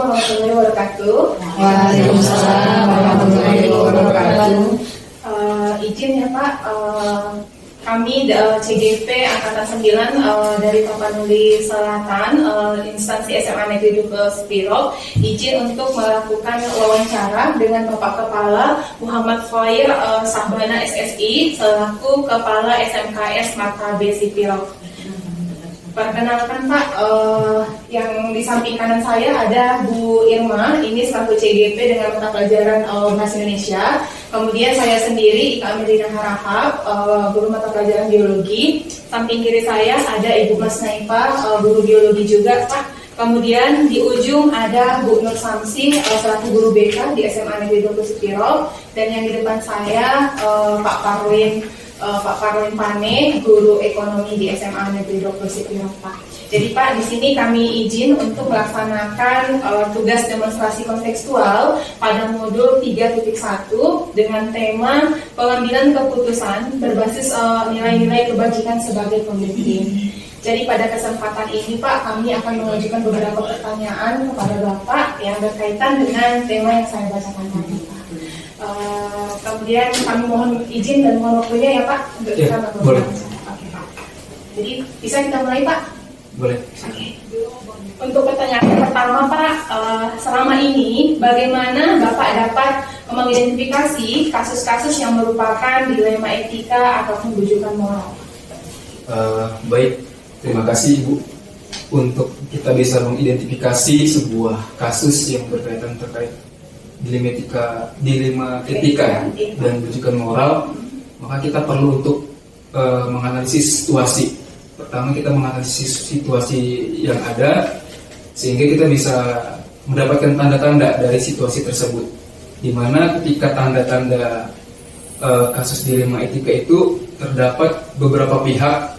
warahmatullahi wabarakatuh. Waalaikumsalam warahmatullahi wabarakatuh. Izin ya Pak, kami CGP Angkatan 9 dari Tapanuli Selatan, instansi SMA Negeri 12 Spirol, izin untuk melakukan wawancara dengan Bapak Kepala Muhammad Khair Sahbana SSI selaku Kepala SMKS Mata B Sipirol. Perkenalkan Pak, yang di samping kanan saya ada Bu Irma, ini selaku CGP dengan mata pelajaran Bahasa Indonesia. Kemudian saya sendiri, Ika Medina Harahap, guru mata pelajaran Biologi. Samping kiri saya ada Ibu Mas Naifa, guru Biologi juga Pak. Kemudian di ujung ada Bu Nur Samsi, selaku guru BK di SMA Negeri 20 Sipirol. Dan yang di depan saya Pak Parwin Pane, guru ekonomi di SMA Negeri 20 Sipirol Pak. Jadi Pak, di sini kami izin untuk melaksanakan tugas demonstrasi kontekstual pada modul 3.1 dengan tema pengambilan keputusan berbasis nilai-nilai kebajikan sebagai pemimpin. Jadi pada kesempatan ini Pak, kami akan mengajukan beberapa pertanyaan kepada Bapak yang berkaitan dengan tema yang saya bacakan tadi Pak. Kemudian kami mohon izin dan mohon waktunya ya Pak untuk kita melakukan. Oke Pak. Jadi bisa kita mulai Pak? Boleh. Oke. Untuk pertanyaan yang pertama Pak, selama ini bagaimana Bapak dapat mengidentifikasi kasus-kasus yang merupakan dilema etika ataupun bujukan moral? Baik, terima kasih Ibu. Untuk kita bisa mengidentifikasi sebuah kasus yang berkaitan terkait dilema etika dan bujukan moral, maka kita perlu untuk menganalisis situasi. Pertama kita menganalisis situasi yang ada sehingga kita bisa mendapatkan tanda-tanda dari situasi tersebut, di mana ketika tanda-tanda kasus dilema etika itu terdapat beberapa pihak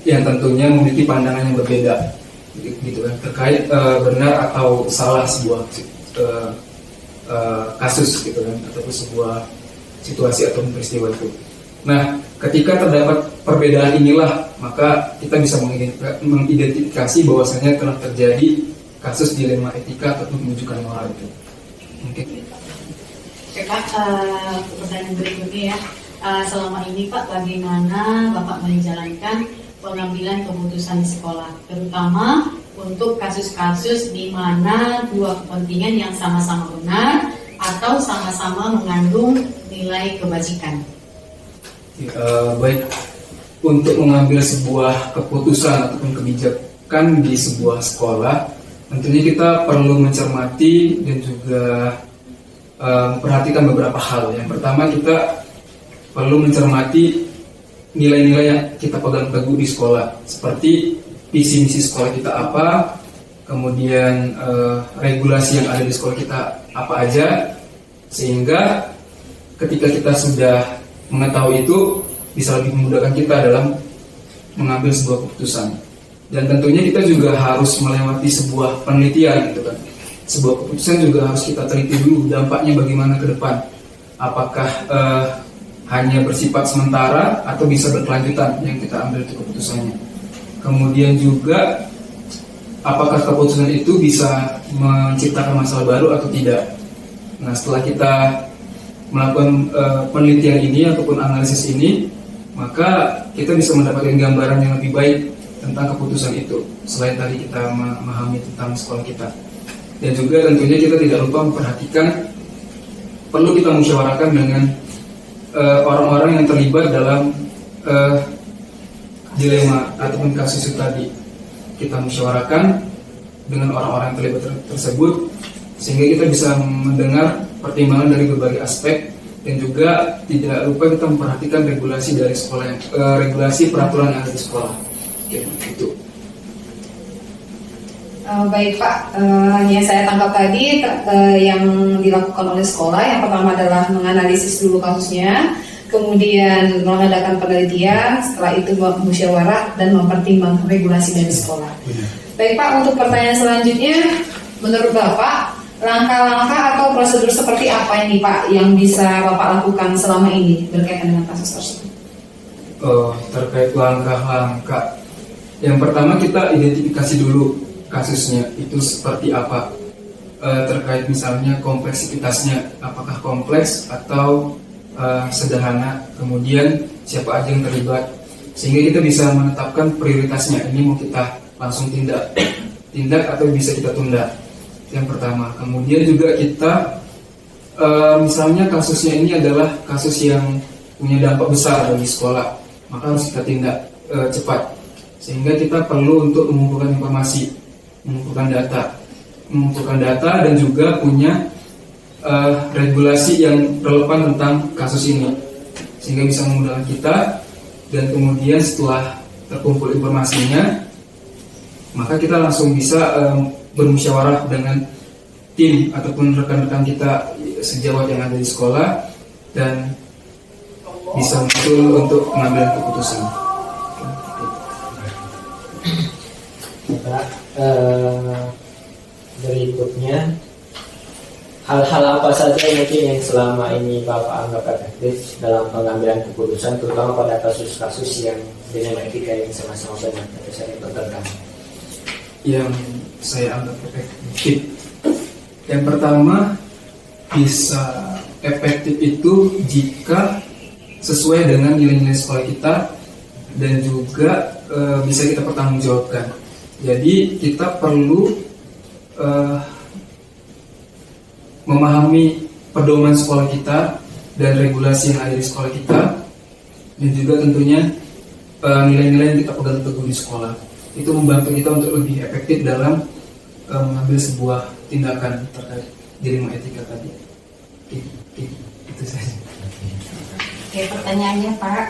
yang tentunya memiliki pandangan yang berbeda gitu kan, terkait benar atau salah sebuah kasus gitu kan, ataupun sebuah situasi atau peristiwa itu. Nah, ketika terdapat perbedaan inilah, maka kita bisa mengidentifikasi bahwasanya telah terjadi kasus dilema etika ataupun bujukan moral itu. Mungkin. Oke Pak, pertanyaan berikutnya ya. Selama ini Pak, bagaimana Bapak menjalankan pengambilan keputusan di sekolah, terutama untuk kasus-kasus di mana dua kepentingan yang sama-sama benar atau sama-sama mengandung nilai kebajikan? Baik, untuk mengambil sebuah keputusan ataupun kebijakan di sebuah sekolah, tentunya kita perlu mencermati dan juga memperhatikan beberapa hal. Yang pertama, kita perlu mencermati nilai-nilai yang kita pegang teguh di sekolah, seperti visi misi sekolah kita apa, kemudian regulasi yang ada di sekolah kita apa aja, sehingga ketika kita sudah mengetahui itu bisa lebih memudahkan kita dalam mengambil sebuah keputusan. Dan tentunya kita juga harus melewati sebuah penelitian gitu kan. Sebuah keputusan juga harus kita teliti dulu dampaknya bagaimana ke depan. Apakah hanya bersifat sementara atau bisa berkelanjutan yang kita ambil itu keputusannya. Kemudian juga apakah keputusan itu bisa menciptakan masalah baru atau tidak. Nah, setelah kita melakukan penelitian ini ataupun analisis ini, maka kita bisa mendapatkan gambaran yang lebih baik tentang keputusan itu, selain tadi kita memahami tentang sekolah kita. Dan juga tentunya kita tidak lupa memperhatikan, perlu kita musyawarahkan dengan orang-orang yang terlibat dalam dilema ataupun kasus itu tadi. Kita musyawarahkan dengan orang-orang yang terlibat tersebut, sehingga kita bisa mendengar pertimbangan dari berbagai aspek, dan juga tidak lupa kita memperhatikan regulasi dari sekolah, regulasi peraturan yang ada di sekolah. Gitu. Baik Pak, yang saya tangkap tadi yang dilakukan oleh sekolah, yang pertama adalah menganalisis dulu kasusnya, kemudian mengadakan penelitian, setelah itu musyawarah dan mempertimbangkan regulasi dari sekolah. Baik Pak, untuk pertanyaan selanjutnya, menurut Bapak langkah-langkah atau prosedur seperti apa ini Pak yang bisa Bapak lakukan selama ini berkaitan dengan kasus tersebut? Terkait langkah-langkah, yang pertama kita identifikasi dulu kasusnya itu seperti apa. terkait misalnya kompleksitasnya, apakah kompleks atau sederhana, kemudian siapa aja yang terlibat, sehingga kita bisa menetapkan prioritasnya, ini mau kita langsung tindak atau bisa kita tunda. Yang pertama. Kemudian juga kita misalnya kasusnya ini adalah kasus yang punya dampak besar bagi sekolah, maka harus kita tindak cepat, sehingga kita perlu untuk mengumpulkan informasi, mengumpulkan data dan juga punya regulasi yang relevan tentang kasus ini, sehingga bisa memudahkan kita. Dan kemudian setelah terkumpul informasinya, maka kita langsung bisa bermusyawarah dengan tim ataupun rekan-rekan kita sejawat yang ada di sekolah dan bisa betul untuk mengambil keputusan. Pak, berikutnya hal-hal apa saja mungkin yang selama ini Bapak anggap efektif dalam pengambilan keputusan, terutama pada kasus-kasus yang dilema etika yang sama-sama banyak atau sering bertentang? Yang saya anggap efektif, yang pertama, bisa efektif itu jika sesuai dengan nilai-nilai sekolah kita dan juga bisa kita pertanggungjawabkan. Jadi kita perlu memahami pedoman sekolah kita dan regulasi yang ada di sekolah kita, dan juga tentunya nilai-nilai yang kita pegang teguh di sekolah. Itu membantu kita untuk lebih efektif dalam mengambil sebuah tindakan terkait dilema etika tadi. Itu saja. Oke, pertanyaannya Pak,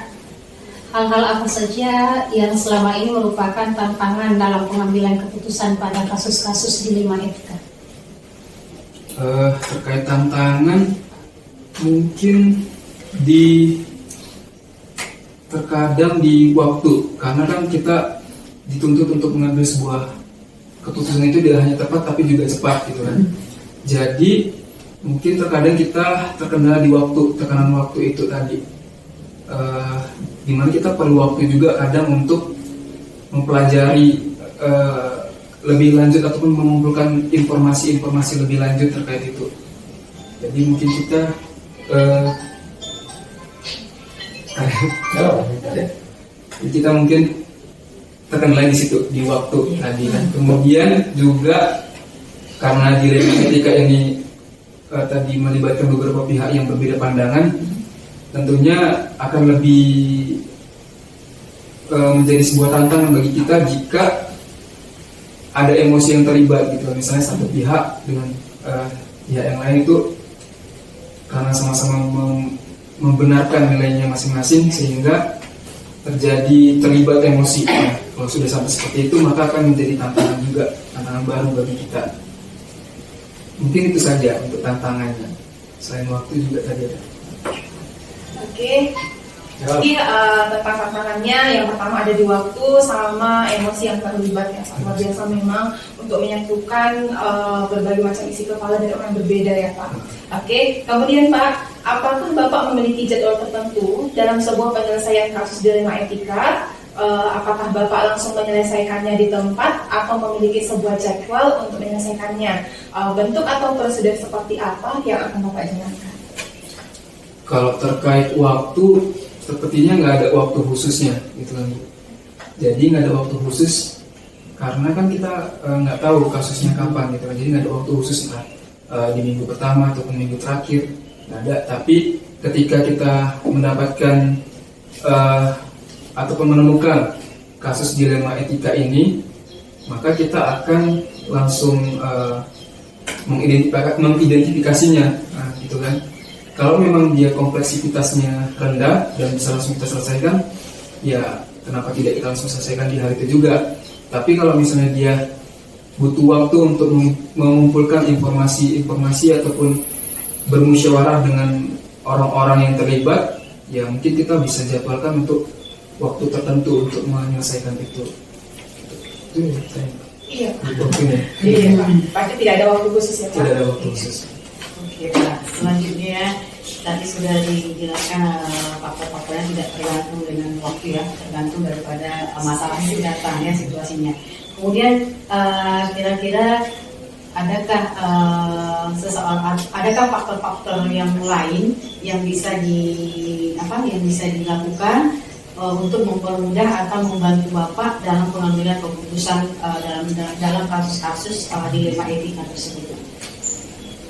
hal-hal apa saja yang selama ini merupakan tantangan dalam pengambilan keputusan pada kasus-kasus dilema etika? Terkait tantangan, mungkin terkadang di waktu, karena kan kita dituntut untuk mengambil sebuah keputusan itu tidak hanya tepat tapi juga cepat gitu kan. Jadi mungkin terkadang kita terkendala di waktu, tekanan waktu itu tadi, dimana kita perlu waktu juga kadang untuk mempelajari lebih lanjut ataupun mengumpulkan informasi-informasi lebih lanjut terkait itu. Jadi mungkin kita kita mungkin terkendala di situ di waktu tadi kan. Kemudian juga karena dilema etika ini tadi melibatkan beberapa pihak yang berbeda pandangan, tentunya akan lebih menjadi sebuah tantangan bagi kita jika ada emosi yang terlibat gitu. Misalnya satu pihak dengan pihak yang lain itu karena sama-sama membenarkan nilainya masing-masing sehingga terjadi terlibat emosi. Nah, kalau sudah sampai seperti itu maka akan menjadi tantangan juga, tantangan baru bagi kita. Mungkin itu saja untuk tantangannya. Selain waktu juga tadi ada. Oke. Jadi tentang tantangannya yang pertama ada di waktu sama emosi yang terlibat ya. Luar biasa memang untuk menyatukan berbagai macam isi kepala dari orang berbeda ya Pak. Oke. Kemudian Pak, apakah Bapak memiliki jadwal tertentu dalam sebuah penyelesaian kasus dilema etika? Apakah Bapak langsung menyelesaikannya di tempat atau memiliki sebuah jadwal untuk menyelesaikannya? Bentuk atau prosedur seperti apa yang akan Bapak jalankan? Kalau terkait waktu, sepertinya nggak ada waktu khususnya gitu kan Bu. Jadi nggak ada waktu khusus karena kan kita nggak tahu kasusnya kapan gitu kan. Jadi nggak ada waktu khusus di minggu pertama ataupun minggu terakhir, nggak ada. Tapi ketika kita mendapatkan ataupun menemukan kasus dilema etika ini, maka kita akan langsung mengidentifikasinya, gitu kan. Kalau memang dia kompleksitasnya rendah dan bisa langsung kita selesaikan, ya kenapa tidak kita langsung selesaikan di hari itu juga. Tapi kalau misalnya dia butuh waktu untuk mengumpulkan informasi ataupun bermusyawarah dengan orang-orang yang terlibat, ya mungkin kita bisa jadwalkan untuk waktu tertentu untuk menyelesaikan itu. Itu ya, saya. Iya. Waktunya. Iya Pak. Pasti tidak ada waktu khusus ya Pak. Tidak ada waktu khusus. Oke Pak, selanjutnya tadi sudah dijelaskan faktor-faktornya tidak tergantung dengan waktu ya, tergantung daripada masalahnya itu datang ya, situasinya. Kemudian kira-kira adakah adakah faktor-faktor yang lain yang bisa dilakukan untuk mempermudah atau membantu Bapak dalam pengambilan keputusan dalam kasus-kasus dilema etika tersebut?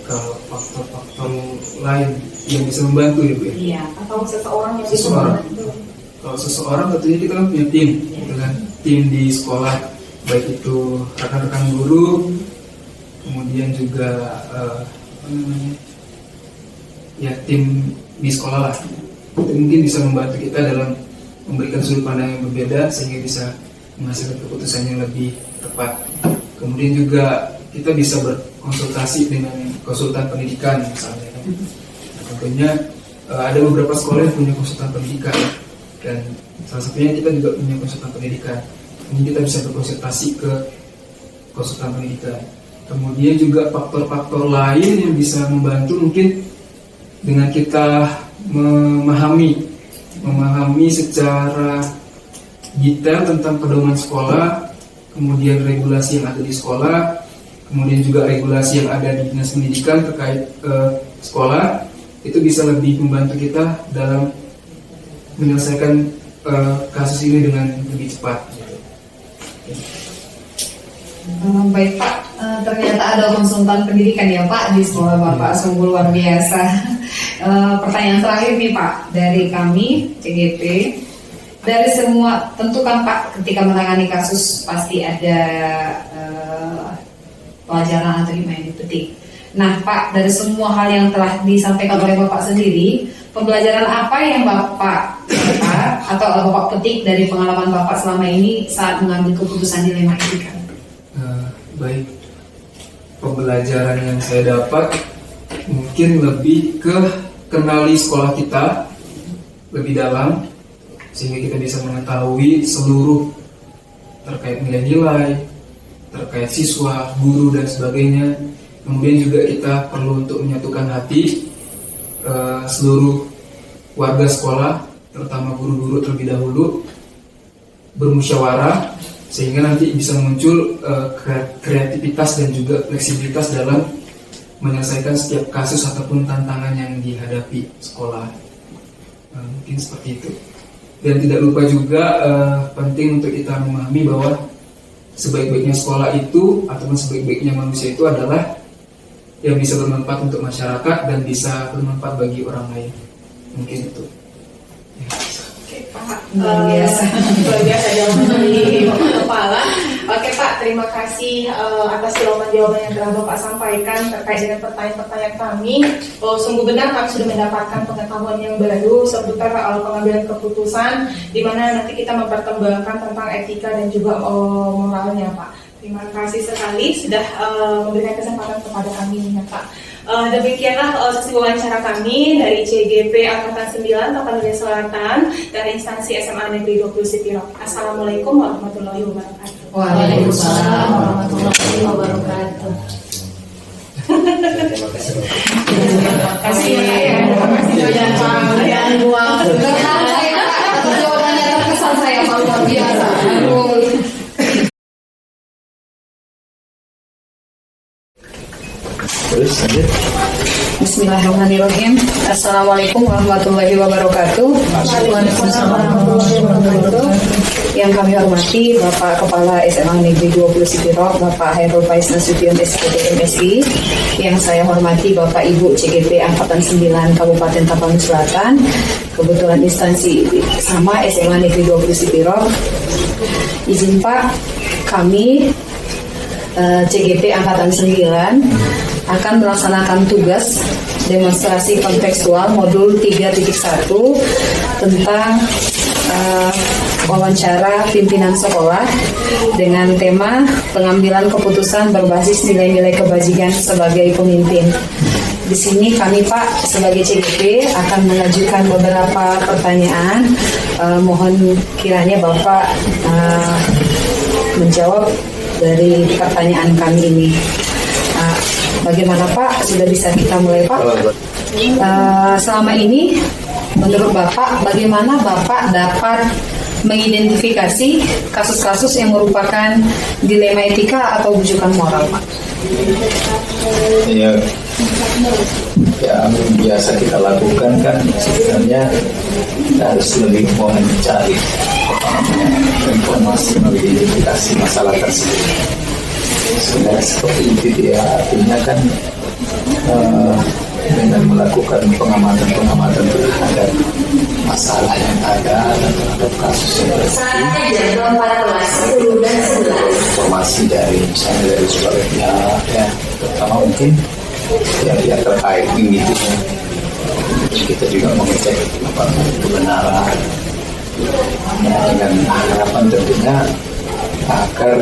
Kalau faktor-faktor lain yang bisa membantu ya Bu ya? Iya. Atau seseorang yang bisa Seseorang. membantu. Kalau seseorang tentunya kita kan punya tim, gitu kan? Tim di sekolah, baik itu rekan-rekan guru, kemudian juga ya tim di sekolah lah. Itu mungkin bisa membantu kita dalam memberikan sudut pandang yang berbeda sehingga bisa menghasilkan keputusan yang lebih tepat. Kemudian juga kita bisa berkonsultasi dengan konsultan pendidikan misalnya. Tentunya ada beberapa sekolah yang punya konsultan pendidikan dan salah satunya kita juga punya konsultan pendidikan. Kemudian kita bisa berkonsultasi ke konsultan pendidikan. Kemudian juga faktor-faktor lain yang bisa membantu mungkin dengan kita memahami secara detail tentang pedoman sekolah, kemudian regulasi yang ada di sekolah, kemudian juga regulasi yang ada di dinas pendidikan terkait sekolah, itu bisa lebih membantu kita dalam menyelesaikan kasus ini dengan lebih cepat. Baik Pak, ternyata ada konsultan pendidikan ya Pak di sekolah Bapak, sungguh luar biasa. Pertanyaan terakhir nih Pak dari kami CGP, dari semua tentu kan Pak ketika menangani kasus pasti ada pelajaran atau hikmah yang dipetik. Nah Pak, dari semua hal yang telah disampaikan oleh Bapak sendiri, pembelajaran apa yang Bapak atau Bapak petik dari pengalaman Bapak selama ini saat mengambil keputusan dilema etika? Baik, pembelajaran yang saya dapat mungkin lebih ke kenali sekolah kita lebih dalam sehingga kita bisa mengetahui seluruh terkait nilai-nilai, terkait siswa, guru dan sebagainya. Kemudian juga kita perlu untuk menyatukan hati seluruh warga sekolah, terutama guru-guru terlebih dahulu, bermusyawarah sehingga nanti bisa muncul kreativitas dan juga fleksibilitas dalam menyelesaikan setiap kasus ataupun tantangan yang dihadapi sekolah. Mungkin seperti itu. Dan tidak lupa juga penting untuk kita memahami bahwa sebaik-baiknya sekolah itu ataupun sebaik-baiknya manusia itu adalah yang bisa bermanfaat untuk masyarakat dan bisa bermanfaat bagi orang lain. Mungkin itu. Ya. Oke Pak, Luar biasa. luar biasa jawaban dari Bapak Kepala. Oke Pak, terima kasih atas jawaban-jawaban yang telah Bapak sampaikan terkait dengan pertanyaan-pertanyaan kami. Sungguh benar kami sudah mendapatkan pengetahuan yang baru seputar pengambilan keputusan, di mana nanti kita mempertimbangkan tentang etika dan juga moralnya Pak. Terima kasih sekali sudah memberikan kesempatan kepada kami ya Pak. Demikianlah sesi wawancara kami dari CGP Angkatan 9 Tapanuli Selatan dan instansi SMA Negeri 20 Sipirok. Assalamualaikum warahmatullahi wabarakatuh. Waalaikumsalam warahmatullahi wabarakatuh. Terima kasih. Terima kasih banyak Pak. Terkesan saya Pak, atas jawabannya terkesan saya Pak, luar biasa. Terus lanjut. Bismillahirrahmanirrahim. Assalamualaikum warahmatullahi wabarakatuh. Waalaikumsalam warahmatullahi wabarakatuh. Yang kami hormati Bapak Kepala SMA Negeri 20 Sipirok, Bapak Hairul Faiz Nasution SPT MSI. Yang saya hormati Bapak Ibu CGP Angkatan 9 Kabupaten Tapanuli Selatan. Kebetulan instansi sama SMA Negeri 20 Sipirok. Izin Pak, kami CGP Angkatan 9 akan melaksanakan tugas demonstrasi kontekstual modul 3.1 tentang wawancara pimpinan sekolah dengan tema pengambilan keputusan berbasis nilai-nilai kebajikan sebagai pemimpin. Di sini kami Pak sebagai CGP akan mengajukan beberapa pertanyaan. Mohon kiranya Bapak menjawab dari pertanyaan kami ini. Bagaimana Pak? Sudah bisa kita mulai Pak? Selama ini menurut Bapak, bagaimana Bapak dapat mengidentifikasi kasus-kasus yang merupakan dilema etika atau bujukan moral Pak? Ya, yang biasa kita lakukan kan sebenarnya kita harus lebih mau mencari informasi, mengidentifikasi masalah tersebut. Sebenarnya seperti itu dia, artinya kan dengan melakukan pengamatan terhadap masalah yang ada dan terhadap kasus yang informasi dari misalnya dari berbagai pihak ya, terutama mungkin yang terkait gitu. Terus kita juga mengecek kebenaran ya, dengan harapan tentunya agar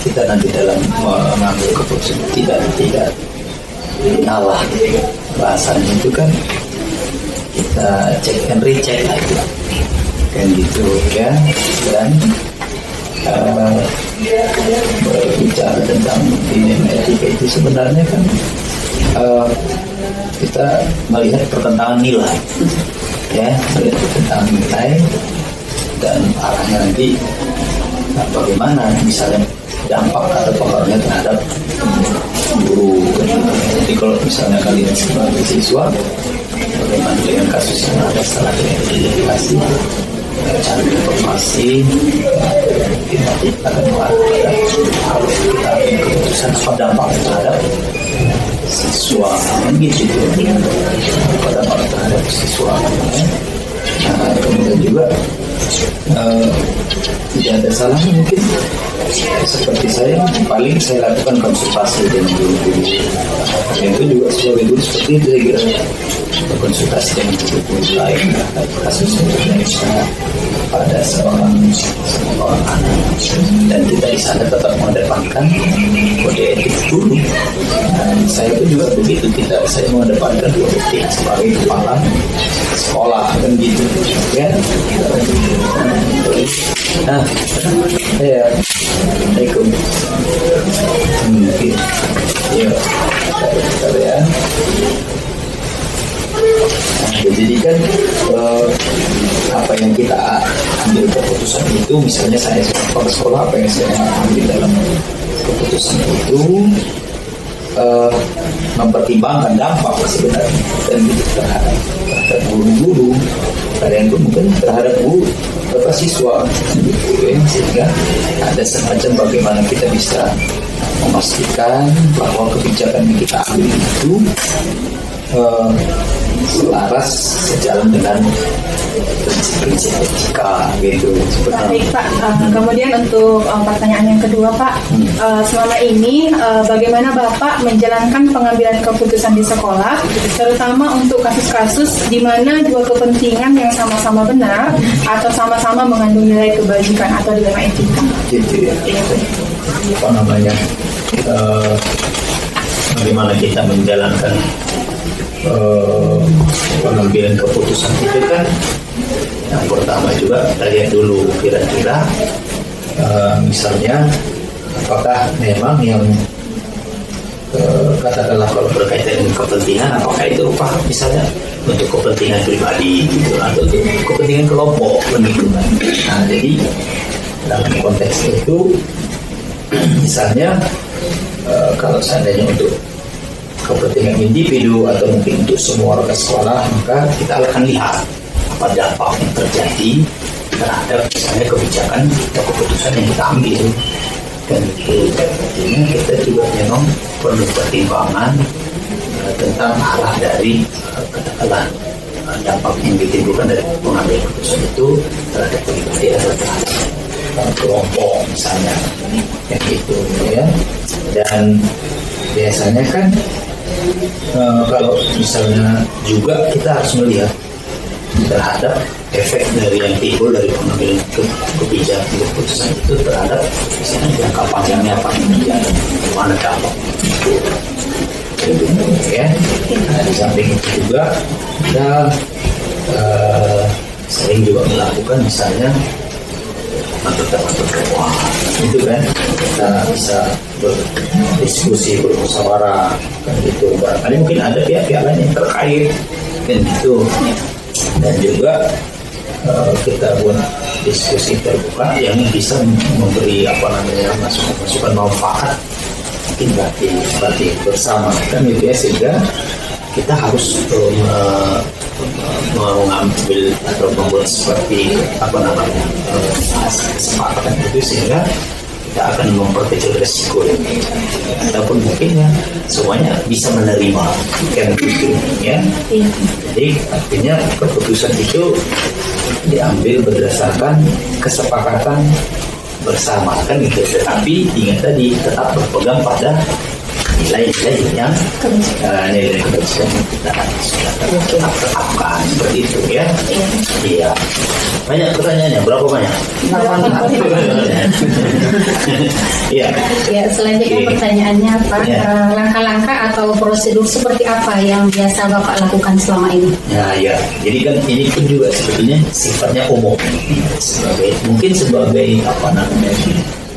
kita nanti dalam mengambil keputusan tidak ngalah. Bahasanya itu kan kita cek and recheck aja kan gitu ya. Dan berbicara tentang dilema etika itu sebenarnya kan kita melihat pertentangan nilai ya, melihat pertentangan nilai dan arahnya nanti bagaimana misalnya dampak atau pengaruhnya terhadap guru. Jadi kalau misalnya kalian sebagai siswa, bagaimana dengan kasus yang ada setelah identifikasi, cari informasi, mungkin nanti akan mengarah kalau kita ambil keputusan apa dampak terhadap siswa, kan gitu, apa dampak terhadap siswa. Nah, kemudian juga tidak ada salahnya mungkin seperti saya paling saya lakukan konsultasi dengan guru-guru. Itu juga sebagai guru seperti itu saya kira, konsultasi dengan guru-guru lain kasus yang misalnya pada seorang anak, dan kita di sana tetap mengedepankan kode etik guru. Dan saya pun juga begitu, saya mengedepankan kode etik sebagai kepala sekolah kan gitu ya. Nah, ya, Assalamualaikum. Ya, ya. Jadi kan apa yang kita ambil keputusan itu, misalnya saya sebagai kepala sekolah, apa yang saya ambil dalam keputusan itu mempertimbangkan dampak sebenarnya dan terhadap guru-guru, kalian pun mungkin terhadap guru atau siswa gitu ya, sehingga ada semacam bagaimana kita bisa memastikan bahwa kebijakan yang kita ambil itu selaras sejalan dengan prinsip etika gitu. Baik Pak, kemudian untuk pertanyaan yang kedua Pak, selama ini bagaimana Bapak menjalankan pengambilan keputusan di sekolah, terutama untuk kasus-kasus di mana dua kepentingan yang sama-sama benar atau sama-sama mengandung nilai kebajikan atau dilema etika? Gitu ya. Apa namanya? Bagaimana kita menjalankan pengambilan keputusan itu kan, yang pertama juga kita lihat dulu kira-kira misalnya apakah memang yang katakanlah kalau berkaitan dengan kepentingan, apakah itu misalnya untuk kepentingan pribadi gitu, atau untuk kepentingan kelompok begitu kan. Nah, jadi dalam konteks itu misalnya kalau seandainya untuk kepentingan individu atau mungkin untuk semua warga sekolah, maka kita akan lihat apa dampak yang terjadi terhadap misalnya kebijakan atau keputusan yang kita ambil. Dan itu artinya kita juga memang perlu pertimbangan tentang arah dari katakanlah dampak yang ditimbulkan dari pengambil keputusan itu terhadap pribadi atau terhadap kelompok misalnya, yang itu ya. Dan biasanya kan kalau misalnya juga kita harus melihat terhadap efek dari yang timbul dari pengambilan kebijakan keputusan itu terhadap misalnya jangka panjangnya apa yang mana dampak itu ya. Nah, di samping itu juga kita sering juga melakukan misalnya dakwah itu kan, kita bisa berdiskusi, bermusyawarah kan gitu. Barangkali mungkin ada pihak-pihak lain yang terkait kan gitu. Dan juga kita buat diskusi terbuka yang bisa memberi masukan manfaat mungkin berarti bersama kan gitu ya, sehingga kita harus mengambil atau membuat seperti kesepakatan itu, sehingga kita akan memperkecil resiko ini, ataupun mungkin ya semuanya bisa menerima kan gitu ya. Jadi artinya keputusan itu diambil berdasarkan kesepakatan bersama kan gitu, tetapi ingat tadi tetap berpegang pada nilai-nilai yang nilai kebajikan yang kita sudah tetapkan seperti itu ya. Iya. Banyak pertanyaannya, berapa banyak? Iya. Ya, selanjutnya pertanyaannya Pak, langkah-langkah atau prosedur seperti apa yang biasa Bapak lakukan selama ini? Ya. Jadi kan ini pun juga sebetulnya sifatnya umum, sebagai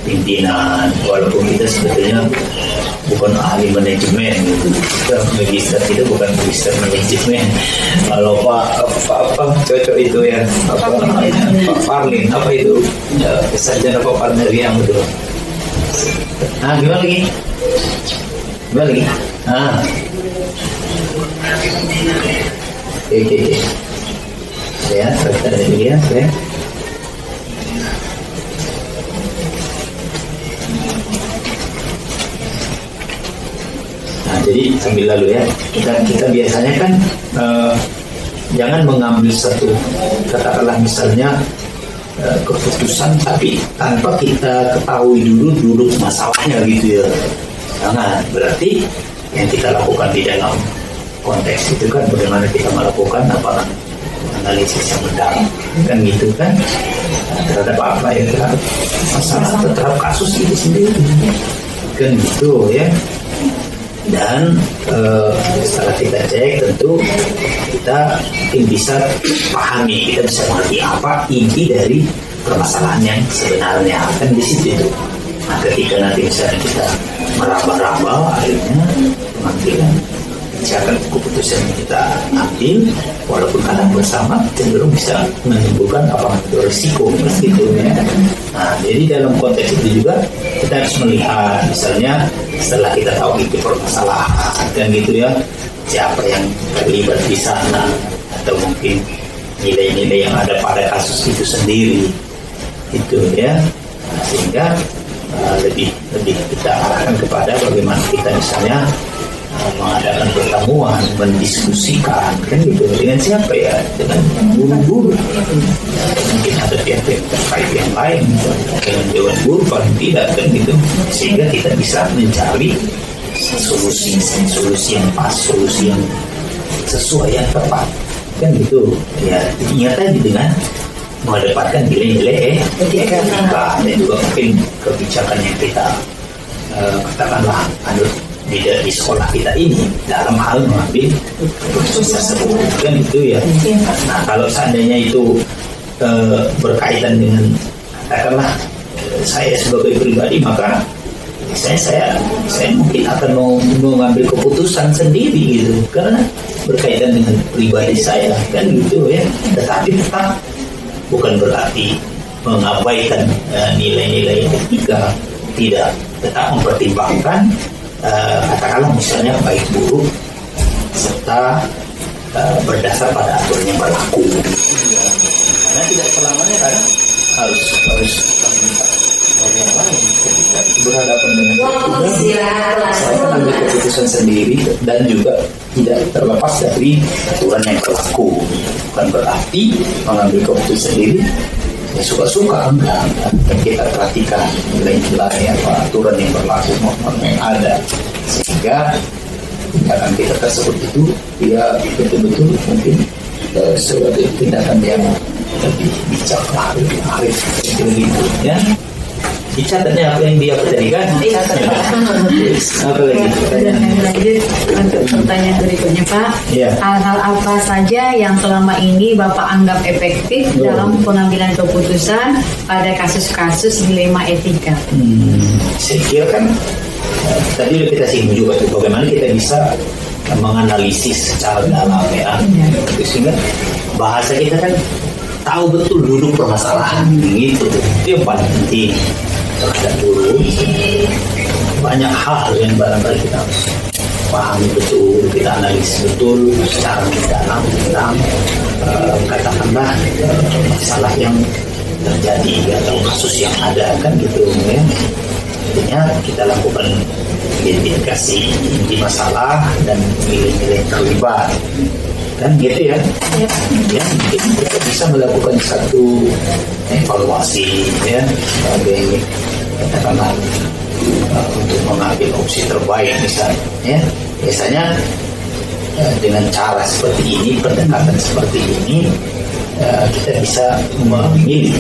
pimpinan, walaupun kita sebetulnya bukan ahli manajemen gitu. Kita magister itu bukan magister manajemen. Kalau Pak cocok itu ya Pak Farlin apa itu sarjana Pak Farlin yang betul. Gimana lagi? Oke. Ya, kita ada lagi ya. Jadi sambil lalu ya, kita biasanya kan jangan mengambil satu, katakanlah misalnya keputusan tapi tanpa kita ketahui dulu duduk masalahnya gitu ya. Jangan, berarti yang kita lakukan di dalam konteks itu kan bagaimana kita melakukan analisis yang mendalam kan gitu kan, terhadap apa ya, terhadap masalah, terhadap kasus itu sendiri kan gitu ya. Dan setelah kita cek, tentu kita mungkin bisa pahami, kita bisa mengerti apa inti dari permasalahan yang sebenarnya kan di situ. Nah, ketika nanti misalnya kita meraba-raba, akhirnya pengambilan keputusan yang kita ambil, walaupun kadang bersama, cenderung bisa menimbulkan risiko gitu ya. Nah, jadi dalam konteks itu juga kita harus melihat, misalnya setelah kita tahu itu permasalahan kan gitu ya, siapa yang terlibat di sana, atau mungkin nilai-nilai yang ada pada kasus itu sendiri gitu ya. Nah, sehingga lebih kita arahkan kepada bagaimana kita misalnya mengadakan pertemuan, mendiskusikan kan gitu, dengan siapa ya, dengan guru-guru, mungkin ada pihak-pihak terkait yang lain, dengan dewan guru paling tidak kan gitu, sehingga kita bisa mencari solusi yang pas, solusi yang sesuai, yang tepat kan gitu ya. Ingat tadi dengan mengedepankan nilai-nilai etika dan juga mungkin kebijakan yang kita katakanlah di sekolah kita ini dalam hal mengambil keputusan tersebut kan itu ya. Nah, kalau seandainya itu berkaitan dengan katakanlah saya sebagai pribadi, maka saya mungkin akan mengambil keputusan sendiri gitu, karena berkaitan dengan pribadi saya kan gitu ya. Tetapi tetap bukan berarti mengabaikan nilai-nilai etika, tidak, tetap mempertimbangkan katakanlah misalnya baik buruk serta berdasar pada aturan yang berlaku. Karena tidak selamanya kadang harus minta dari yang lain. Ketika berhadapan dengan saya ambil keputusan sendiri dan juga tidak terlepas dari aturan yang berlaku. Bukan berarti mengambil keputusan sendiri ya suka-suka, enggak. Dan kita perhatikan nilai-nilai aturan yang berlaku, norma yang ada, sehingga tindakan kita tersebut itu ya betul-betul mungkin sebagai tindakan yang lebih bijak, lebih arif gitu ya. Dicatatnya apa yang dia pertandingkan? Apa lagi? Lanjut untuk pertanyaan berikutnya Pak. Hal-hal apa saja yang selama ini Bapak anggap efektif dalam pengambilan keputusan pada kasus-kasus dilema etika? Saya kira kan tadi udah kita singgung juga tuh, bagaimana kita bisa menganalisis secara dalam ya. Sehingga bahasa kita kan tahu betul duduk permasalahan gitu. Itu yang paling penting terhadap guru. banyak hal yang barangkali kita harus pahami betul, kita analisis betul secara mendalam tentang katakanlah masalah yang terjadi atau kasus yang ada kan gitu ya. Artinya kita lakukan identifikasi inti masalah dan nilai-nilai terlibat kan gitu ya. Ya mungkin kita bisa melakukan satu evaluasi ya sebagai katakanlah untuk mengambil opsi terbaik misalnya ya. Biasanya dengan cara seperti ini, pendekatan seperti ini, kita bisa memilih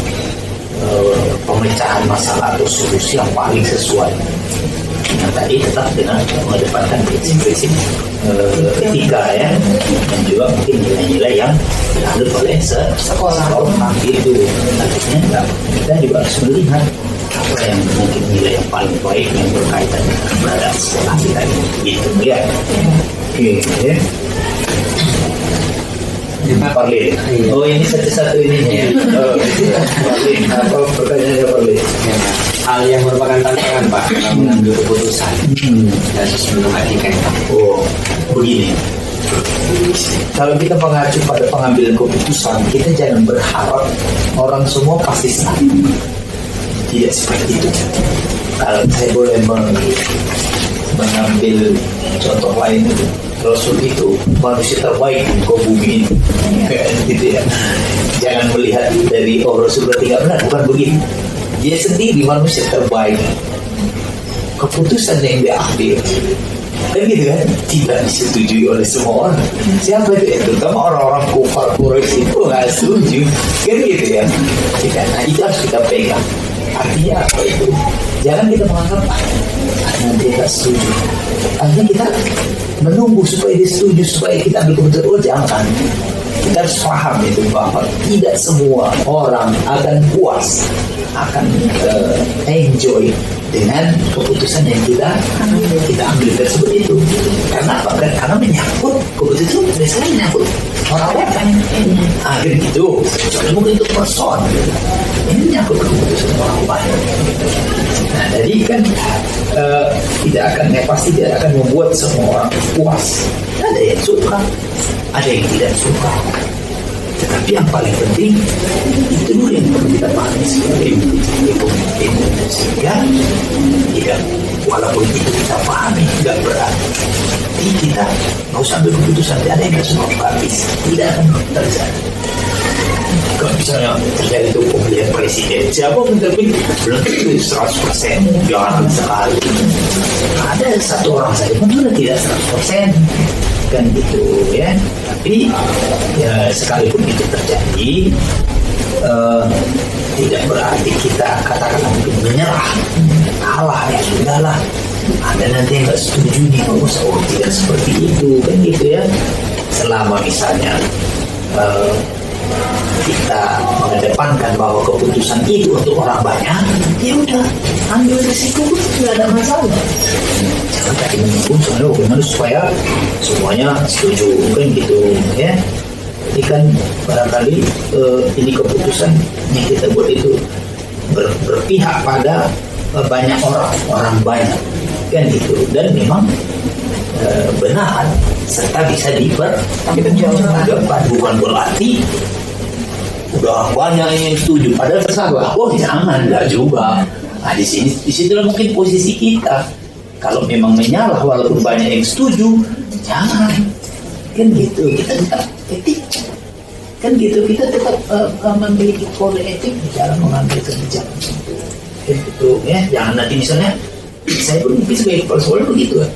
pemecahan masalah atau solusi yang paling sesuai. Yang tadi tetap dengan mengedepankan prinsip-prinsip etika ya, dan juga mungkin nilai-nilai yang dianut oleh sekolah gitu. Artinya kita juga harus melihat apa yang mungkin nilai yang paling baik yang berkaitan dengan keberadaan sekolah kita ini gitu ya. Oke ya. Parlin. Oh ini satu-satu ini. Parlin. Apa pertanyaannya Parlin? Hal yang merupakan tantangan Pak dalam mengambil keputusan dan sebelum etika. Oh begini. Kalau kita mengacu pada pengambilan keputusan, kita jangan berharap orang semua pasti sama. Tidak seperti itu. Kalau saya boleh mengambil contoh lain, Rasul itu manusia terbaik di muka bumi ini, gitu ya. Jangan melihat dari Rasul berarti nggak benar, bukan begitu. Dia sendiri manusia terbaik. Keputusan yang dia ambil, kan gitu kan, tidak disetujui oleh semua orang. Siapa itu? Terutama orang-orang kufar Quraisy itu nggak setuju, kan gitu ya. Nah itu harus kita pegang. Artinya apa itu? Jangan kita menganggap karena dia tak setuju. Artinya kita menunggu supaya dia setuju, supaya kita ambil keputusan. Oh jangan. Kita harus paham itu bahwa tidak semua orang akan puas, akan enjoy dengan keputusan yang kita ambil tersebut itu. Karena apa? Karena menyangkut keputusan itu biasanya menyangkut orang lain. Akhir gitu. Soalnya mungkin itu person. Ini menyangkut keputusan orang lain. Nah, jadi kan pasti tidak akan membuat semua orang puas. Ada yang suka, ada yang tidak suka. Tetapi yang paling penting itu dulu yang perlu kita pahami sebagai pemimpin, sehingga tidak, walaupun itu kita pahami tidak berarti kita nggak usah ambil keputusan. Ada yang nggak suka habis, tidak akan terjadi. Kalau misalnya terjadi itu pemilihan presiden, siapa menterpilih belum tentu 100%, jangan sekali. Ada satu orang saja pun sudah tidak 100%. Kan gitu ya. Tapi ya sekalipun itu terjadi, tidak berarti kita katakanlah mungkin menyerah, kalah, ya sudahlah. Ada nanti yang nggak setuju nih, tidak seperti itu kan gitu ya. Selama misalnya kita mengedepankan bahwa keputusan itu untuk orang banyak, ya udah ambil risiko pun tidak ada masalah. Jangan tadi menunggu soalnya bagaimana supaya semuanya setuju kan gitu ya. Jadi kan barangkali ini keputusan yang kita buat itu berpihak pada banyak orang banyak kan gitu, dan memang benar serta bisa dipertanggungjawabkan. Bukan berarti udah banyak yang setuju padahal tersalah. Oh jangan, enggak juga. Nah di situlah mungkin posisi kita. Kalau memang menyalah walaupun banyak yang setuju, jangan kan gitu. Kita tetap etik kan gitu. Kita tetap memiliki kode etik di dalam mengambil kebijakan kan gitu ya. Jangan nanti misalnya saya pun mungkin sebagai kepala sekolah begitu kan.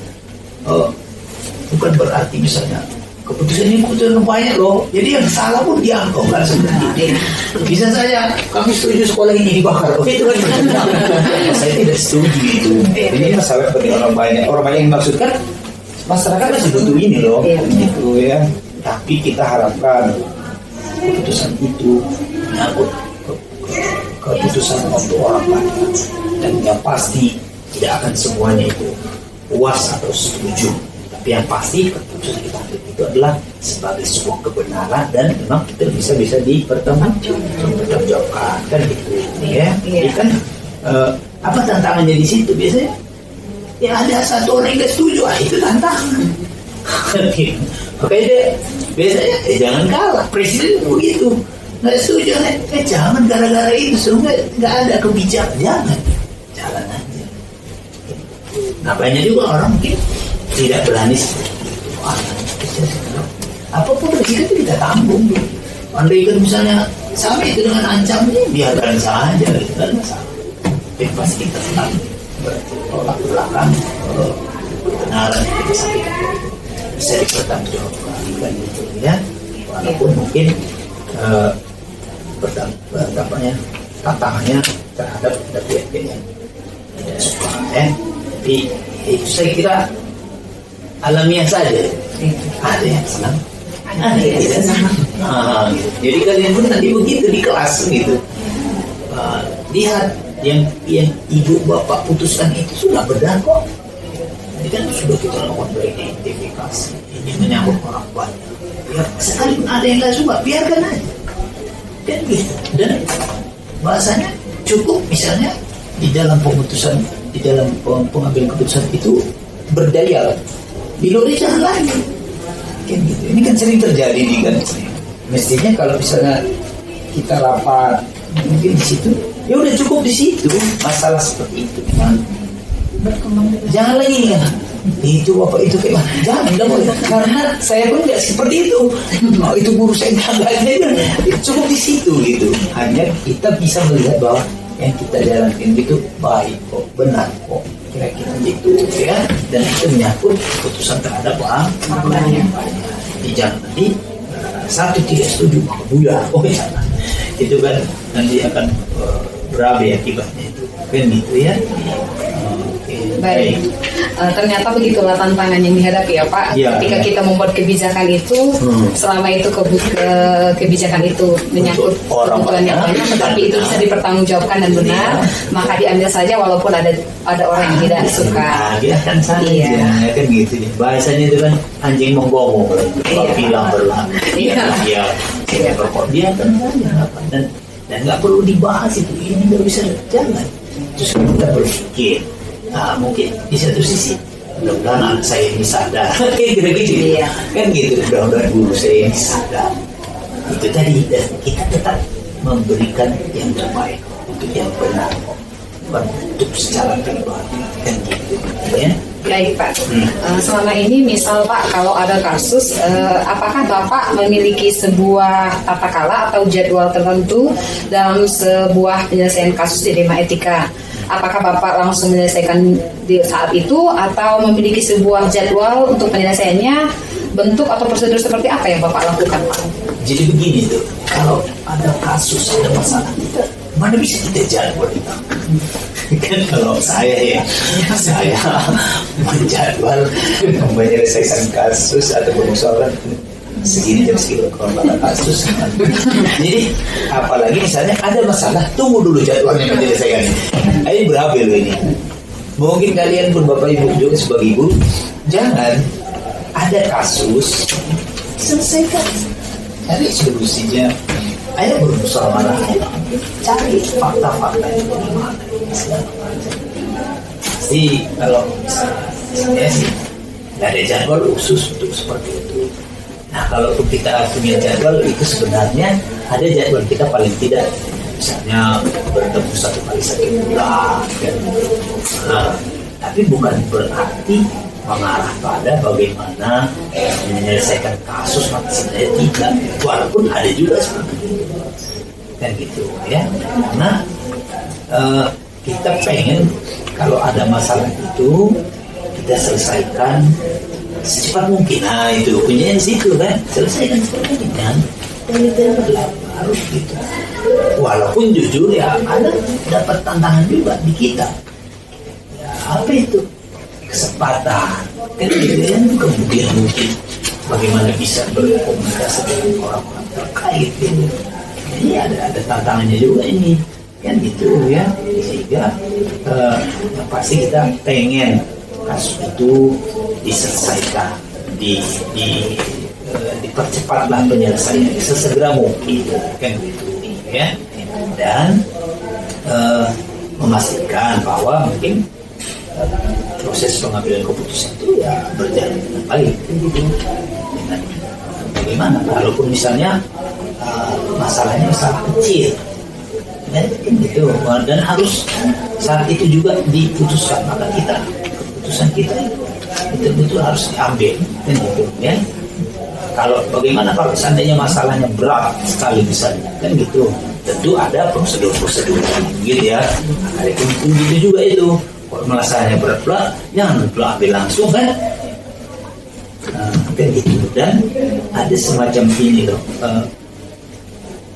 Bukan berarti misalnya keputusan ini keputusan banyak loh, jadi yang salah pun dianggap nggak seperti itu. Bisa saja kami setuju sekolah ini dibakar, itu kan saya tidak setuju itu. Ini masalah seperti orang banyak yang maksudkan masyarakat masih butuh ini loh, gitu ya. Tapi kita harapkan keputusan itu menyangkut keputusan untuk orang banyak, dan yang pasti tidak akan semuanya itu puas atau setuju. Tapi yang pasti keputusan kita ambil itu adalah sebagai sebuah kebenaran dan memang kita bisa dipertanggungjawabkan kan gitu ya. Jadi kan apa tantangannya di situ biasanya ya ada satu orang yang nggak setuju, itu tantangan. Makanya dia, biasanya jangan kalah, presiden begitu, nggak setuju, jangan gara-gara itu, sehingga nggak ada kebijakan, jangan, jalan aja. Nah banyak juga orang mungkin tidak berani seperti itu. Apapun resiko itu kita tanggung. Andai kan misalnya sama itu dengan ancamannya, biarkan saja, gitu kan masalah. Tapi pasti kita tetap bertolak belakang kebenaran yang kita sampaikan bisa dipertanggungjawabkan kan gitu ya. Walaupun mungkin tantangannya terhadap pihak-pihak yang tidak suka ya. Tapi itu saya kira alamiah saja. Ada yang senang, ada yang tidak senang. Gitu. Jadi kalian pun nanti begitu di kelas gitu. Lihat yang ibu bapak putuskan itu sudah benar kok. Ini kan sudah kita lakukan identifikasi. Ini menyangkut orang banyak. Ya, sekalipun ada yang nggak suka, biarkan aja. Dan gitu. Dan bahasanya cukup misalnya di dalam pemutusan, di dalam pengambilan keputusan itu berdaya. Di luar jangan lagi. Kan gitu. Ini kan sering terjadi nih kan. Mestinya kalau misalnya kita rapat mungkin di situ, ya udah cukup di situ. Masalah seperti itu kan. Jangan lagi kan. Itu bapak itu kayak mana? Jangan dong. Karena saya pun nggak seperti itu. Oh, itu guru saya nggak. Cukup di situ gitu. Hanya kita bisa melihat bahwa yang kita jalankan itu baik kok, benar kok. Kira-kira gitu ya. Dan itu menyangkut keputusan terhadap orang banyak. Jangan nanti satu tidak setuju maka buyar. Oh ya, itu kan nanti akan berabe akibatnya itu. Kan gitu ya. Baik. Ternyata begitulah tantangan yang dihadapi ya Pak. Ya, ketika ya. kita membuat kebijakan itu, selama itu kebijakan itu menyangkut kebutuhan yang banyak, tetapi itu bisa dipertanggungjawabkan dan benar, maka diambil saja walaupun ada orang yang tidak suka. Biarkan saja, kan gitu. Bahasanya itu kan anjing menggonggong, bilang berlalu. Iya. Biarkan saja, dan nggak perlu dibahas itu. Ini nggak bisa jalan. Terus kita berpikir. Nah, mungkin di satu sisi mudah-mudahan anak saya ini sadar gitu kan gitu, mudah-mudahan guru saya ini sadar itu tadi, dan kita tetap memberikan yang terbaik untuk yang benar, bukan untuk secara pribadi kan gitu ya. Baik Pak, selama ini misal Pak kalau ada kasus, apakah Bapak memiliki sebuah tata krama atau jadwal tertentu dalam sebuah penyelesaian kasus di dilema etika? Apakah Bapak langsung menyelesaikan di saat itu atau memiliki sebuah jadwal untuk penyelesaiannya? Bentuk atau prosedur seperti apa yang Bapak lakukan Pak? Jadi begini tuh, kalau ada kasus, ada masalah kita, mana bisa kita jadwal kita? Kan kalau saya menjadwal menyelesaikan kasus atau permusuhan segini jam segini kalau ada kasus. Jadi apalagi misalnya ada masalah, tunggu dulu jadwalnya menyelesaikan. Ini berapa loh ini? Mungkin kalian pun bapak ibu juga sebagai ibu, jangan ada kasus selesaikan, cari solusinya. Ayo bermusyawarah, cari fakta-fakta yang bagaimana. Pasti kalau saya sih nggak ada jadwal khusus untuk seperti itu. Nah kalau kita punya jadwal itu sebenarnya ada jadwal kita paling tidak, misalnya bertemu 1 kali 1 bulan kan? Tapi bukan berarti mengarah pada bagaimana menyelesaikan kasus maksudnya tidak, walaupun ada juga seperti itu kan gitu ya. Karena kita pengen kalau ada masalah itu kita selesaikan secepat mungkin. Nah itu punya di situ kan, selesaikan secepat mungkin kan, harus gitu. Walaupun jujur ya ada dapat tantangan juga di kita ya, apa itu kesempatan kan gitu ya. Kemudian mungkin bagaimana bisa berkomunikasi dengan orang-orang terkait gitu. Jadi ada tantangannya juga ini kan gitu ya. Sehingga yang pasti kita pengen kasus itu diselesaikan, dipercepatlah penyelesaiannya sesegera mungkin kan gitu ya. Dan memastikan bahwa mungkin proses pengambilan keputusan itu ya berjalan dengan baik gitu. Dengan bagaimana kalaupun misalnya masalahnya masalah kecil kan gitu, dan harus saat itu juga diputuskan, maka keputusan kita betul-betul harus diambil kan gitu ya. Kalau bagaimana kalau seandainya masalahnya berat sekali misalnya kan gitu, tentu ada prosedur gitu ya. Ada gitu juga itu. Kalau masalahnya berat jangan ambil langsung kan. Kan gitu. Dan ada semacam ini loh.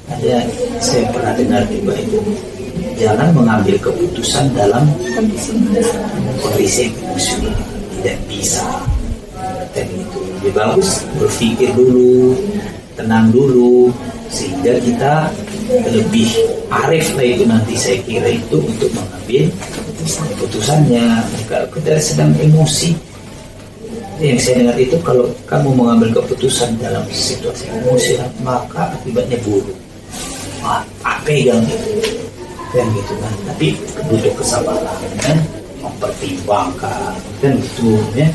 Ada saya pernah dengar juga itu, jangan mengambil keputusan dalam kondisi emosi, tidak bisa. Dan itu lebih bagus berpikir dulu, tenang dulu, sehingga kita lebih arif lah itu nanti saya kira itu untuk mengambil keputusannya. Kalau kita sedang emosi, yang saya dengar itu kalau kamu mengambil keputusan dalam situasi emosi, maka akibatnya buruk. Pegang itu kan gitu kan, tapi butuh kesabaran kan, mempertimbangkan kan gitu ya.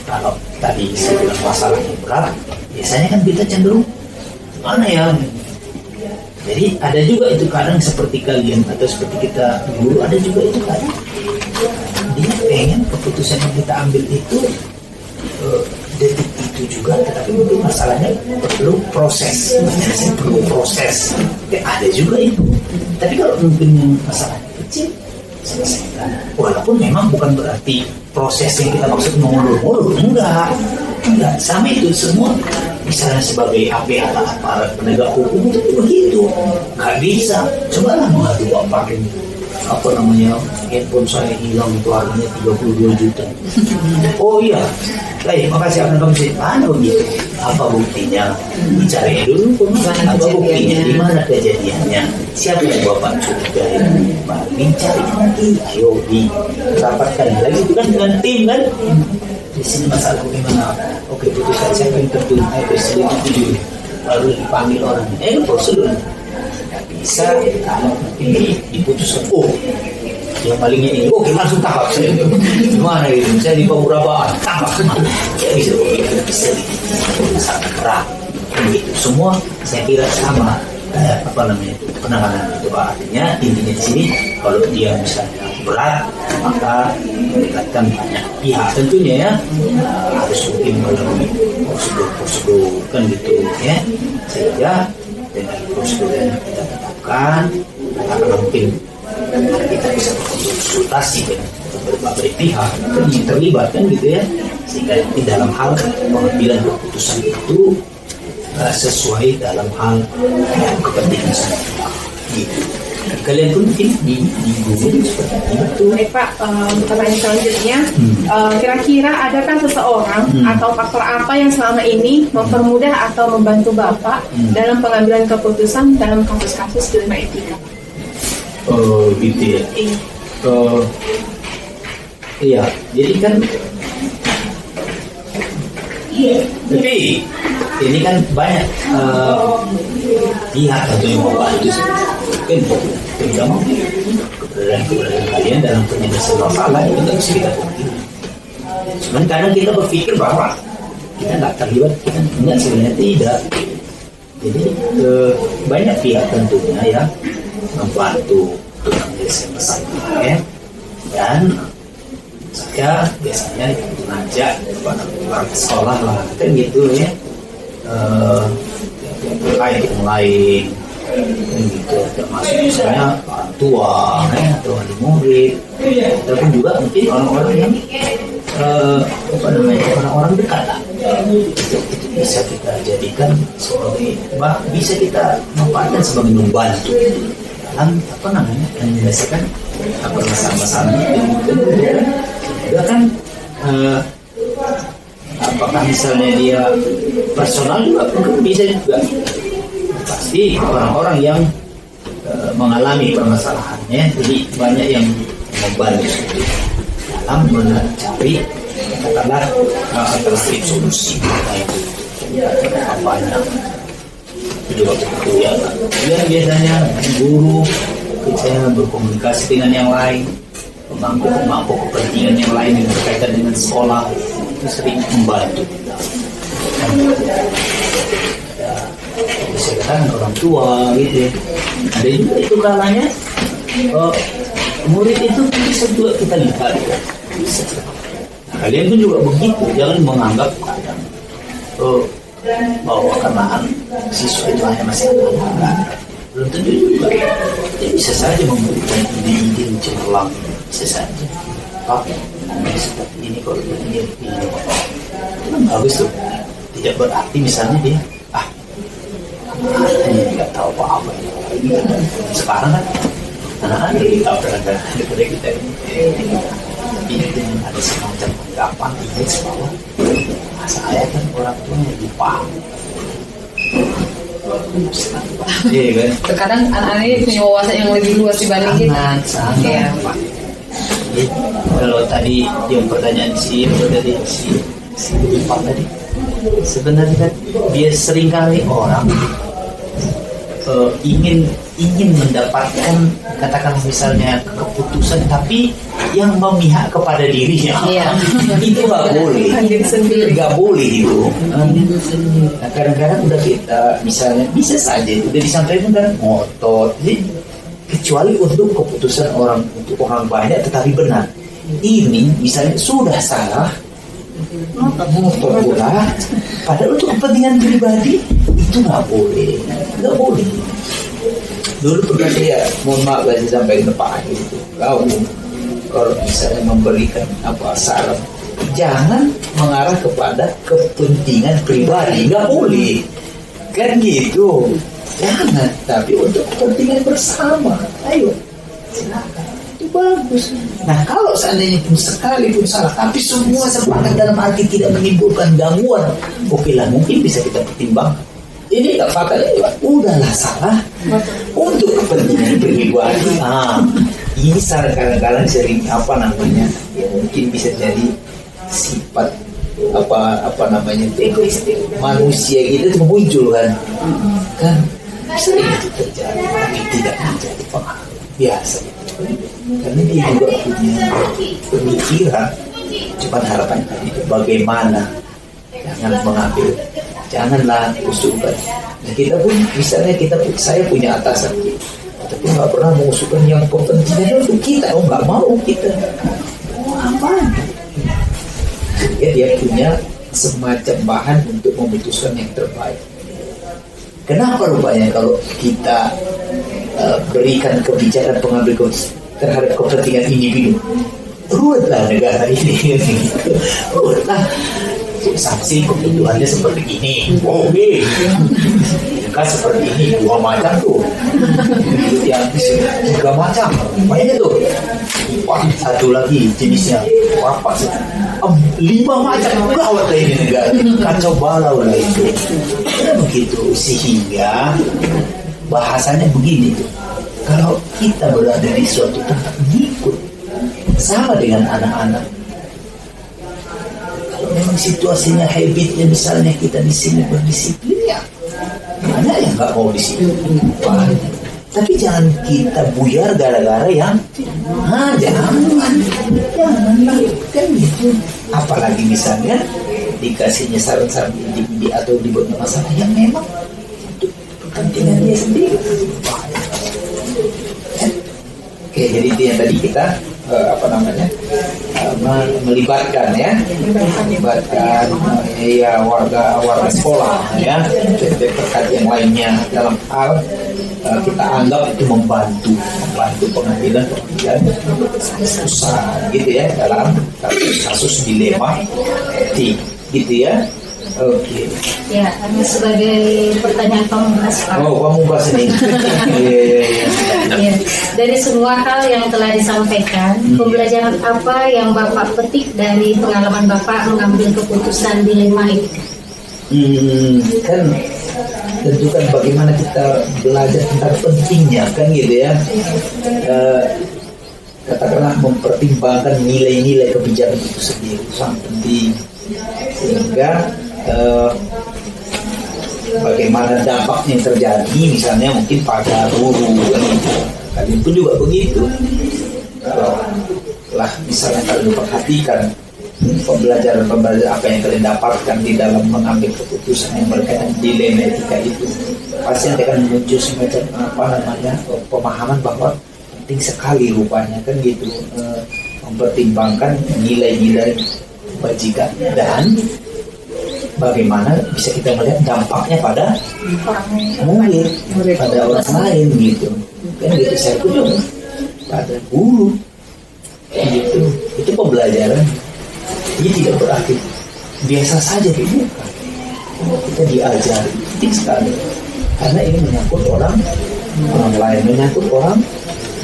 Kalau tadi saya bilang masalahnya berat, biasanya kan kita cenderung mana ya. Jadi ada juga itu kadang seperti kalian atau seperti kita guru, ada juga itu kadang dia pengen keputusan yang kita ambil itu detik itu juga, tetapi mungkin masalahnya perlu proses. Saya perlu proses. Ada juga itu. Tapi kalau mungkin yang masalahnya kecil, selesaikan. Walaupun memang bukan berarti proses yang kita maksud mengulur-ulur, enggak. Sama itu semua. Misalnya sebagai aparat penegak hukum itu begitu. Nggak bisa. Cobalah mengadu pakai handphone saya hilang itu harganya 32 juta. Oh iya, baik, makasih akan kamu sih. Mana begitu? Apa buktinya? Dicari dulu. Apa buktinya? Di mana kejadiannya? Siapa yang bapak curigai? Dicari nanti. Ayo dirapatkan lagi itu kan dengan tim kan. Di sini masalah bagaimana? Oke, putuskan siapa yang tertuduh? Ayo selidiki dulu. Lalu dipanggil orang. Prosedur. Bisa kalau ini diputuskan, yang palingnya ini, kita langsung tangkap saya. Gimana gitu? Saya di beberapa tangkap. Ya bisa sangat berat. Gitu. Semua saya kira sama. Penanganan itu artinya intinya di sini kalau dia misalnya berat, maka melibatkan banyak pihak tentunya ya. Harus mungkin melalui prosedur kan gitu ya. Sehingga dengan prosedur yang kita tetapkan, akan mungkin kita bisa berkonsultasi dengan berbagai pihak yang terlibat kan gitu ya, sehingga di dalam hal pengambilan keputusan itu sesuai dalam hal kepentingan gitu. Kalian pun mungkin di Google seperti itu. Baik Pak, pertanyaan selanjutnya, kira-kira adakah seseorang atau faktor apa yang selama ini mempermudah atau membantu Bapak dalam pengambilan keputusan dalam kasus-kasus dilema etika? Gitu ya. Iya, jadi kan tapi ini kan banyak pihak atau yang membantu kan, terutama keberadaan kalian dalam penyelesaian masalah itu nggak bisa kita pungkiri. Cuman kadang kita berpikir bahwa kita nggak terlibat, kita enggak, sebenarnya tidak. Jadi banyak pihak tentunya ya membantu untuk menyelesaikan masalah ya. Dan saya biasanya mengajak kepada orang sekolah lah kan gitu ya, terkait yang lain gitu, termasuk misalnya orang tua atau wali murid, ataupun juga mungkin orang-orang yang orang-orang dekat lah. Itu bisa kita jadikan sebagai, bisa kita manfaatkan sebagai membantu dalam menyelesaikan masalah-masalahnya. Juga kan apakah misalnya dia personal juga mungkin bisa juga. Pasti orang-orang yang mengalami permasalahannya, jadi banyak yang membantu dalam mencari katakanlah alternatif solusi. Apanya itu juga begitu ya. Dan biasanya guru kita berkomunikasi dengan yang lain, pemangku kepentingan yang lain yang berkaitan dengan sekolah itu sering membantu. Bisa katakan orang tua gitu ya. Ada juga itu kalanya murid itu bisa juga kita lihat ya. Bisa. Nah, kalian pun juga begitu, jangan menganggap kadang bahwa karena siswa itu hanya masih anak-anak, belum tentu juga. Dia bisa saja memberikan ide-ide cemerlang, bisa saja. Pak, seperti ini kalau ini bagus tuh. Tidak berarti misalnya dia dia tidak tahu apa-apa. Sekarang kan anak-anak lebih tahu daripada kita ini dengan ada semacam anggapan image bahwa saya kan orang tua yang lebih paham. Iya kan? Terkadang anak-anak ini punya wawasan yang lebih luas dibanding kita. Sangat. Iya. Jadi, kalau tadi yang pertanyaan si Pak tadi, sebenarnya kan dia seringkali orang ingin mendapatkan katakan misalnya keputusan tapi yang memihak kepada dirinya. Iya. Itu nggak boleh. Nggak boleh itu. Nah, kadang-kadang udah kita misalnya bisa saja udah disampaikan kan ngotot. Jadi kecuali untuk keputusan untuk orang banyak tetapi benar. Ini misalnya sudah salah ngotot pula. Padahal untuk kepentingan pribadi itu nggak boleh. Dulu pernah saya, mohon maaf saya sampaikan ke Pak Akhil itu, kalau misalnya memberikan saran, jangan mengarah kepada kepentingan pribadi, nggak boleh, kan gitu, jangan, tapi untuk kepentingan bersama, ayo, silakan, itu bagus. Nah kalau seandainya pun sekalipun salah, tapi semua sepakat dalam arti tidak menimbulkan gangguan, oke lah mungkin bisa kita pertimbangkan. Ini nggak fatal, udahlah salah untuk kepentingan pribadi. Ini kadang-kadang sering ya mungkin bisa jadi sifat manusia kita itu muncul kan sering itu terjadi tapi tidak menjadi pengaruh biasa karena dia juga punya pemikiran. Cuman harapan itu bagaimana janganlah usulkan. Nah, kita pun misalnya saya punya atasan tapi nggak pernah mengusulkan yang kepentingannya untuk kita. Nggak mau kita. Apa? Dia punya semacam bahan untuk memutuskan yang terbaik. Kenapa rupanya kalau kita berikan kebijakan pengambil keputusan terhadap kepentingan individu, ruwetlah negara ini. Ruwetlah. Sanksi kebutuhannya seperti ini, oke, kan seperti ini 2 macam tuh, yang 3 macam, banyak tuh, satu lagi jenisnya apa sih? 5 macam, gawat lah ini negara, kacau balau lah itu, begitu sehingga bahasanya begini tuh, kalau kita berada di suatu tempat ngikut, sama dengan anak-anak. Memang situasinya habitnya misalnya kita di sini berdisiplin ya banyak yang nggak mau disiplin tapi jangan kita buyar gara-gara yang janganlah kan gitu. Apalagi misalnya dikasihnya saran-saran atau dibuatnya masalah yang memang untuk kepentingan dia sendiri. Oke, jadi itu yang tadi kita melibatkan warga sekolah ya terkait yang lainnya dalam hal kita anggap itu membantu pengambilan keputusan gitu ya dalam kasus dilema gitu ya. Oke. Ya, hanya sebagai pertanyaan pamungkas Pak. Pamungkas ini. Ya, dari semua hal yang telah disampaikan, pembelajaran apa yang Bapak petik dari pengalaman Bapak mengambil keputusan dilema itu? Kan tentu kan bagaimana kita belajar tentang pentingnya kan gitu ya. Katakanlah mempertimbangkan nilai-nilai kebijakan itu sendiri sangat penting sehingga bagaimana dampaknya yang terjadi misalnya mungkin pada guru kalian pun juga begitu setelah misalnya kalian perhatikan pembelajaran apa yang kalian dapatkan di dalam mengambil keputusan yang berkaitan dilema etika itu, pasti nanti akan muncul semacam pemahaman bahwa penting sekali rupanya kan gitu, mempertimbangkan nilai-nilai kebajikan dan bagaimana bisa kita melihat dampaknya pada murid, pada orang lain gitu kan gitu. Saya pun juga pada guru gitu, itu pembelajaran. Ini tidak berarti biasa saja dibuka, kita diajari penting sekali karena ini menyangkut orang lain, menyangkut orang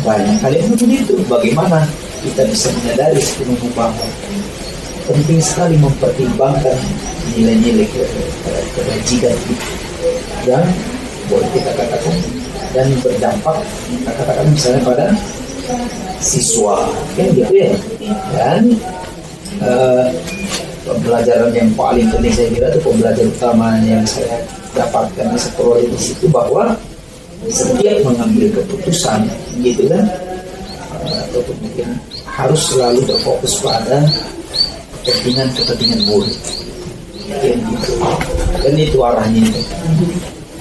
banyak. Kalian begitu, bagaimana kita bisa menyadari sepenuhnya bahwa penting sekali mempertimbangkan nilai-nilai kebajikan itu dan boleh kita katakan dan berdampak katakan misalnya pada siswa kan gitu ya. Dan pembelajaran yang paling penting saya kira itu pembelajaran utama yang saya dapatkan seperti di situ bahwa setiap mengambil keputusan gitu kan atau mungkin harus selalu berfokus pada kepentingan murid gitu. Dan itu arahnya itu.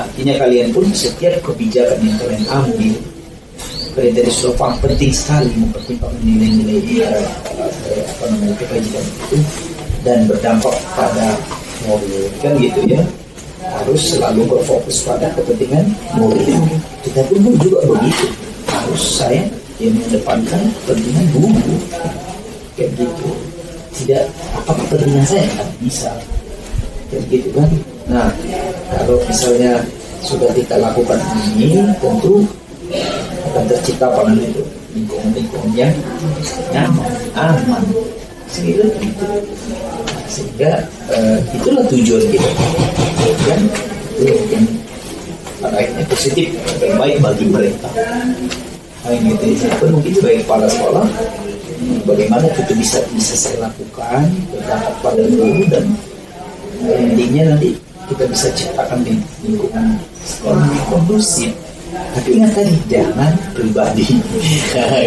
Artinya kalian pun setiap kebijakan yang kalian ambil, kalian dari sudah penting sekali mempertimbangkan nilai-nilai kebajikan itu dan berdampak pada murid kan gitu ya. Harus selalu berfokus pada kepentingan murid. Kita pun juga begitu, harus saya yang mengedepankan kepentingan guru kayak gitu. Tidak apa kepentingan saya kan bisa kayak gitu kan. Nah kalau misalnya sudah kita lakukan ini, tentu akan tercipta apa namanya itu lingkungan yang nyaman, aman, sehingga itulah tujuan kita kan, itu yang pada akhirnya positif dan baik bagi mereka. Gitu ya. Mungkin sebagai kepala sekolah, bagaimana itu bisa saya lakukan berdampak pada guru dan intinya nanti kita bisa ciptakan di lingkungan sekolah yang kondusif. Tapi ingat tadi, jangan pribadi.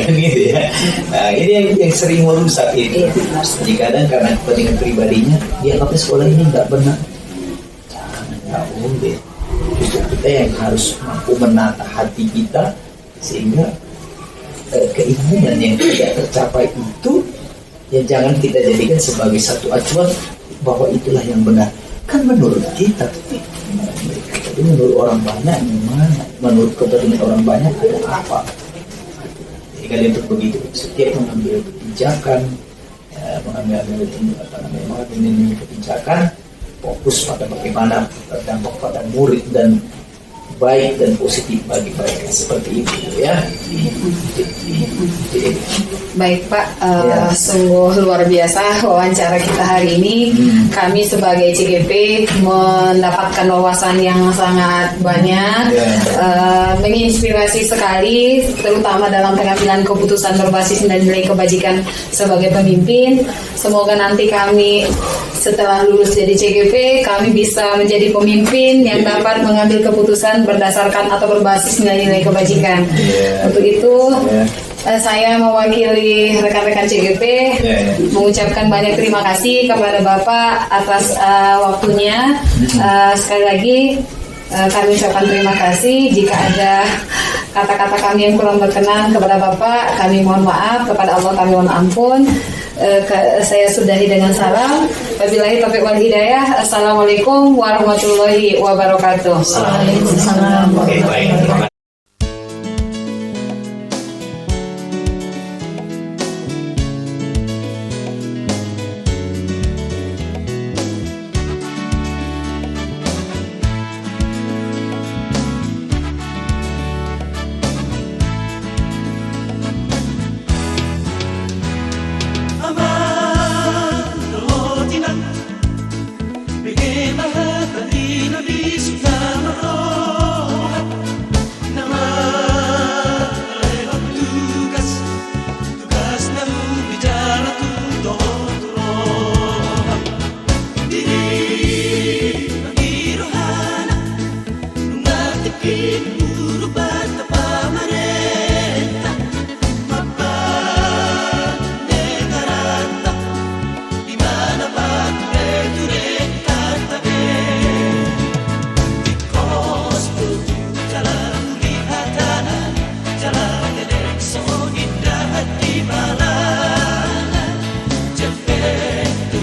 Gitu ya. Nah ini yang sering merusak itu. Jadi kadang karena kepentingan pribadinya, dianggapnya sekolah ini nggak benar. Jangan, nggak boleh. Justru kita yang harus mampu menata hati kita sehingga keinginan yang tidak tercapai itu ya jangan kita jadikan sebagai satu acuan bahwa itulah yang benar. Kan menurut kita, tapi menurut orang banyak gimana? Menurut kepentingan orang banyak ada apa? Jadi kalian untuk begitu, setiap mengambil kebijakan, mengambil kebijakan, fokus pada bagaimana berdampak pada murid dan baik dan positif bagi mereka seperti itu ya. Baik Pak, sungguh luar biasa wawancara kita hari ini. Kami sebagai CGP mendapatkan wawasan yang sangat banyak, menginspirasi sekali, terutama dalam pengambilan keputusan berbasis nilai kebajikan sebagai pemimpin. Semoga nanti kami setelah lulus jadi CGP, kami bisa menjadi pemimpin yang dapat mengambil keputusan berdasarkan atau berbasis nilai-nilai kebajikan. Untuk itu saya mewakili rekan-rekan CGP mengucapkan banyak terima kasih kepada Bapak atas waktunya. Sekali lagi kami ucapkan terima kasih. Jika ada kata-kata kami yang kurang berkenan kepada Bapak, kami mohon maaf. Kepada Allah kami mohon ampun. Saya sudahi dengan salam. Wabillahi taufiq wal hidayah. Assalamualaikum warahmatullahi wabarakatuh. Waalaikumsalam. Oke, baik.